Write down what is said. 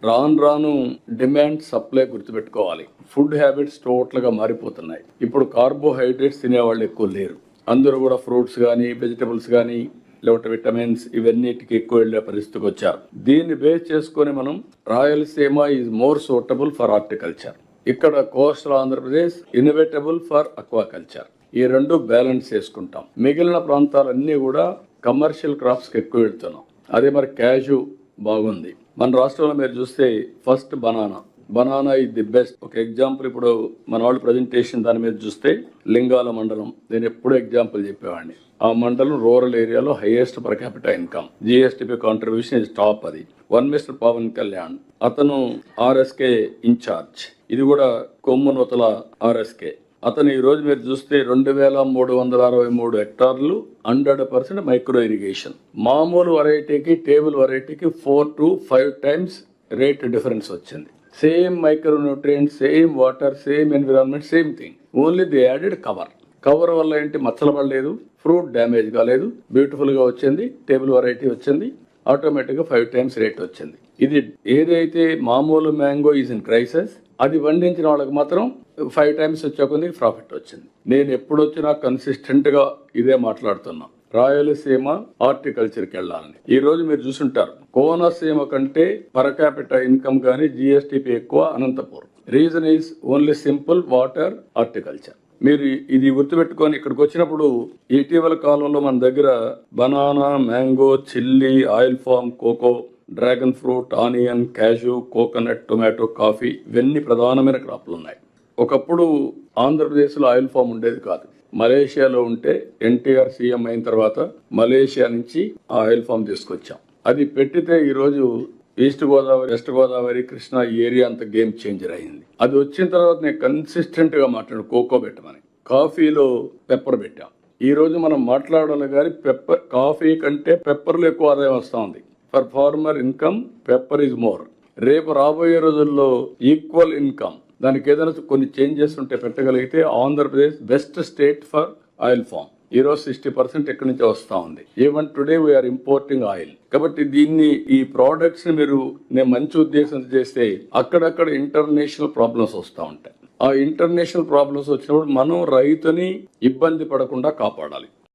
రాను రాను demand supply గుర్తుపెట్టుకోవాలి. ఫుడ్ హ్యాబిట్స్ టోటల్గా మారిపోతున్నాయి. ఇప్పుడు కార్బోహైడ్రేట్స్ తినేవాళ్ళు ఎక్కువ లేరు. అందరూ కూడా ఫ్రూట్స్ కానీ వెజిటబుల్స్ కానీ లేకపోతే విటమిన్స్ ఇవన్నిటికి ఎక్కువ వెళ్ళే పరిస్థితికి వచ్చారు. దీన్ని బేస్ చేసుకొని మనం Rayalaseema is more suitable for horticulture, ఇక్కడ coastal Andhra Pradesh innovatable for aquaculture. ఈ రెండు బ్యాలెన్స్ చేసుకుంటాం. మిగిలిన ప్రాంతాలన్నీ కూడా కమర్షియల్ క్రాప్స్కి ఎక్కువ వెళ్తున్నాం. అదే మరి క్యాషు బాగుంది. మన రాష్ట్రంలో మీరు చూస్తే first banana is the best. ఒక ఎగ్జాంపుల్ ఇప్పుడు మన వాళ్ళు ప్రజెంటేషన్ దాని మీద చూస్తే లింగాల మండలం, నేను ఎప్పుడూ ఎగ్జాంపుల్ చెప్పేవాడిని. ఆ మండలం రూరల్ ఏరియాలో highest per capital income, GSTP contribution is top. అది మిస్టర్ పవన్ కళ్యాణ్, అతను ఆర్ఎస్కే ఇన్ఛార్జ్, ఇది కూడా కొమ్మునూతల ఆర్ఎస్కే. అతను ఈ రోజు మీరు చూస్తే 2363 హెక్టార్లు 100% మైక్రో ఇరిగేషన్. మామూలు వెరైటీకి టేబుల్ వెరైటీకి 4 to 5 times రేట్ డిఫరెన్స్ వచ్చింది. Same micro nutrient, same water, same environment, same thing, only the added cover వల్ల ఏంటి మచ్చలు పడలేదు, ఫ్రూట్ డ్యామేజ్ కాలేదు, బ్యూటిఫుల్గా వచ్చింది, టేబుల్ వెరైటీ వచ్చింది, ఆటోమేటిక్గా 5 times రేట్ వచ్చింది. ఇది ఏదైతే మామూలు మ్యాంగో ఈజ్ ఇన్ క్రైసిస్, అది పండించిన వాళ్ళకి మాత్రం 5 times వచ్చే కొద్ది ప్రాఫిట్ వచ్చింది. నేను ఎప్పుడు వచ్చినా కన్సిస్టెంట్గా ఇదే మాట్లాడుతున్నా, రాయలసీమ హార్టికల్చర్కి వెళ్ళాలని. ఈ రోజు మీరు చూసుంటారు, కోనసీమ కంటే పర్ క్యాపిటల్ ఇన్కమ్ కానీ జిఎస్టిపి ఎక్కువ Anantapur. Reason is only simple water, horticulture. మీరు ఇది గుర్తుపెట్టుకొని ఇక్కడికి వచ్చినప్పుడు ఇటీవల కాలంలో మన దగ్గర banana, mango, chilli, oil palm, cocoa, dragon fruit, onion, cashew, coconut, tomato, coffee, ఇవన్నీ ప్రధానమైన క్రాప్లు ఉన్నాయి. ఒకప్పుడు ఆంధ్రప్రదేశ్లో ఆయిల్ ఫామ్ ఉండేది కాదు. మలేషియాలో ఉంటే ఎన్టీఆర్ సీఎం అయిన తర్వాత మలేషియా నుంచి ఆ ఆయిల్ ఫామ్ తీసుకొచ్చాం. అది పెట్టితే ఈరోజు ఈస్ట్ గోదావరి, వెస్ట్ గోదావరి, కృష్ణా ఈ ఏరియా అంతా గేమ్ చేంజర్ అయింది. అది వచ్చిన తర్వాత నేను కన్సిస్టెంట్గా మాట్లాడు కోకో పెట్టమని, కాఫీలో పెప్పర్ పెట్టాం. ఈ రోజు మనం మాట్లాడాలి కానీ కాఫీ కంటే పెప్పర్లో ఎక్కువ ఆదాయం వస్తూ ఉంది. For farmer income pepper is more. రేపు రాబోయే రోజుల్లో ఈక్వల్ ఇన్కమ్, దానికి ఏదైనా కొన్ని చేంజెస్ ఉంటే పెట్టగలిగితే Andhra Pradesh best state for oil farm. ఈరోజు 60% ఎక్కడి నుంచి వస్తూ ఉంది. Even today we're importing oil. కాబట్టి దీన్ని, ఈ ప్రోడక్ట్స్ ని నేను మంచి ఉద్దేశం చేస్తే అక్కడక్కడ ఇంటర్నేషనల్ ప్రాబ్లమ్స్ వస్తూ ఉంటాయి. ఆ ఇంటర్నేషనల్ ప్రాబ్లమ్స్ వచ్చినప్పుడు మనం రైతుని ఇబ్బంది పడకుండా కాపాడాలి.